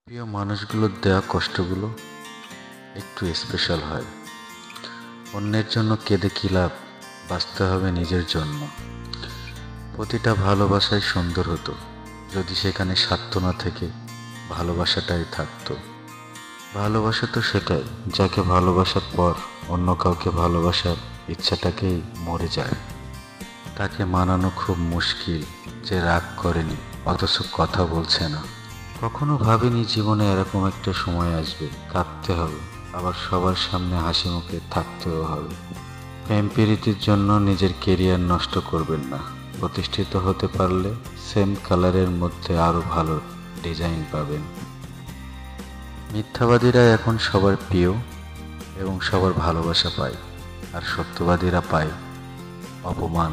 প্রিয় মানুষগুলোর দেওয়া কষ্টগুলো একটু স্পেশাল হয়। অন্যের জন্য কেঁদে কী লাভ, বাঁচতে হবে নিজের জন্য। প্রতিটা ভালোবাসাই সুন্দর হতো যদি সেখানে স্বার্থ না থেকে ভালোবাসাটাই থাকতো। ভালোবাসা তো সেটাই, যাকে ভালোবাসার পর অন্য কাউকে ভালোবাসার ইচ্ছাটাকেই মরে যায়। তাকে মানানো খুব মুশকিল যে রাগ করেনি অথচ কথা বলছে না। কখনো ভাবিনি জীবনে এরকম একটা সময় আসবে, কাঁদতে হবে, আবার সবার সামনে হাসি মুখে থাকতেও হবে। প্রেম প্রীতির জন্য নিজের কেরিয়ার নষ্ট করবেন না। প্রতিষ্ঠিত হতে পারলে সেম কালারের মধ্যে আরো ভালো ডিজাইন পাবেন। মিথ্যাবাদীরা এখন সবার প্রিয় এবং সবার ভালোবাসা পায়, আর সত্যবাদীরা পায় অপমান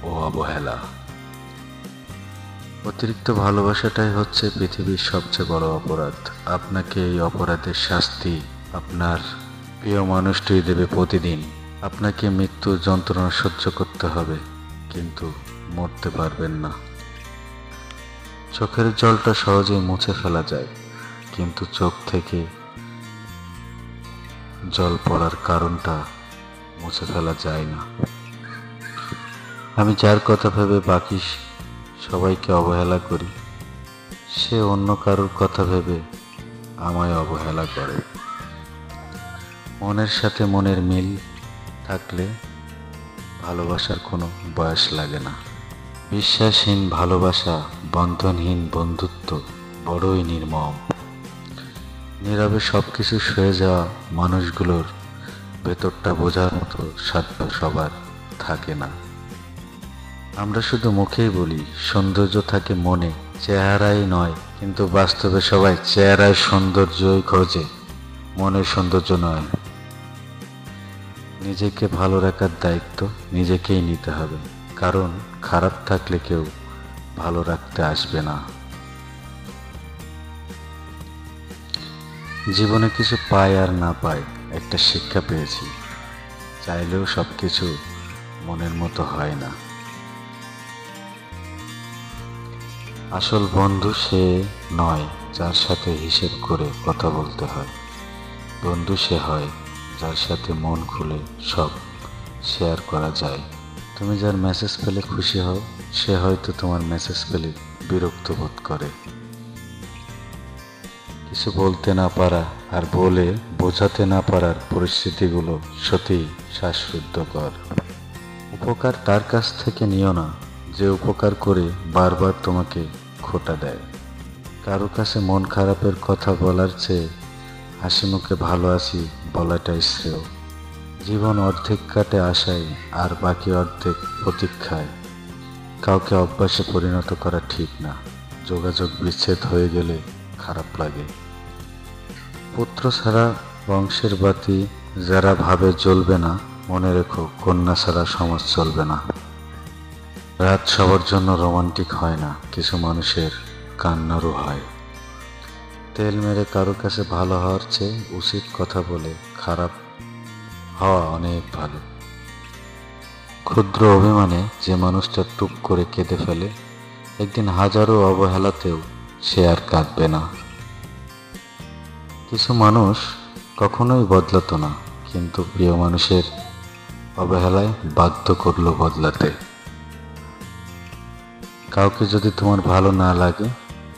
ও অবহেলা। অতিরিক্ত ভালোবাসাটাই হচ্ছে পৃথিবীর সবচেয়ে বড় অপরাধ। আপনাকে এই অপরাধের শাস্তি আপনার প্রিয় মানুষটি দেবে প্রতিদিন। আপনাকে মৃত্যুর যন্ত্রণা সহ্য করতে হবে, কিন্তু মরতে পারবেন না। চোখের জলটা সহজেই মুছে ফেলা যায়, কিন্তু চোখ থেকে জল পড়ার কারণটা মুছে ফেলা যায় না। আমি যার কথা ভেবে বাকি সবাইকে অবহেলা করি, সে অন্য কারোর কথা ভেবে আমায় অবহেলা করে। মনের সাথে মনের মিল থাকলে ভালোবাসার কোনো বয়স লাগে না। বিশ্বাসহীন ভালোবাসা, বন্ধনহীন বন্ধুত্ব বড়ই নির্মম। নীরবে সবকিছু সয়ে যাওয়া মানুষগুলোর ভেতরটা বোঝার মতো সাধ্য সবার থাকে না। আমরা শুধু মুখেই বলি সৌন্দর্য থাকে মনে, চেহারায় নয়, কিন্তু বাস্তবে সবাই চেহারায় সৌন্দর্যই খোঁজে, মনের সৌন্দর্য নয়। নিজেকে ভালো রাখার দায়িত্ব নিজেকেই নিতে হবে, কারণ খারাপ থাকলে কেউ ভালো রাখতে আসবে না। জীবনে কিছু পাই আর না পাই, একটা শিক্ষা পেয়েছি, চাইলেও সবকিছু মনের মতো হয় না। আসল বন্ধু সে নয় যার সাথে হিসেব করে কথা বলতে হয়। বন্ধু সে হয় যার সাথে মন খুলে সব শেয়ার করা যায়। তুমি যার মেসেজ পেলে খুশি হও, সে হয়তো তোমার মেসেজ পেলে বিরক্ত বোধ করে। কিছু বলতে না পারা আর বলে বোঝাতে না পারার পরিস্থিতিগুলো সত্যিই শ্বাসরুদ্ধকর। উপকার তার কাছ থেকে নিও না যে উপকার করে বারবার তোমাকে খোঁটা দেয়। কারো কাছে মন খারাপের কথা বলার চেয়ে হাসি মুখে ভালো আছি বলাটাই শ্রেয়। জীবন অর্ধেক কাটে আশায় আর বাকি অর্ধেক প্রতীক্ষায়। কাউকে অভ্যাসে পরিণত করা ঠিক না। যোগাযোগ বিচ্ছেদ হয়ে গেলে খারাপ লাগে। পুত্র ছাড়া বংশের বাতি যারা ভাবে জ্বলবে না, মনে রেখো কন্যা ছাড়া সমাজ চলবে না। রাত সবার জন্য রোমান্টিক হয় না, কিছু মানুষের কান্নারও হয়। তেল মেরে কারো কাছে ভালো হওয়ার চেয়ে উচিত কথা বলে খারাপ হওয়া অনেক ভালো। ক্ষুদ্র অভিমানে যে মানুষটা টুপ করে কেঁদে ফেলে, একদিন হাজারো অবহেলাতেও সে আর কাঁদবে না। কিছু মানুষ কখনোই বদলাতো না, কিন্তু প্রিয় মানুষের অবহেলায় বাধ্য করলো বদলাতে। কাউকে যদি তোমার ভালো না লাগে,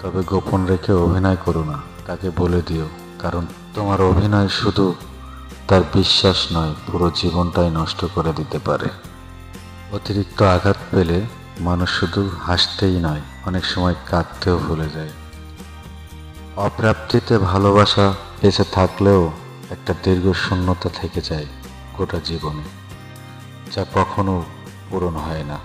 তবে গোপন রেখে অভিনয় করো না, তাকে বলে দিও, কারণ তোমার অভিনয় শুধু তার বিশ্বাস নয়, পুরো জীবনটাই নষ্ট করে দিতে পারে। অতিরিক্ত আঘাত পেলে মানুষ শুধু হাসতেই নয়, অনেক সময় কাঁদতেও ভুলে যায়। অপ্রাপ্তিতে ভালোবাসা বেঁচে থাকলেও একটা দীর্ঘ শূন্যতা থেকে যায় গোটা জীবনে, যা কখনো পূরণ হয় না।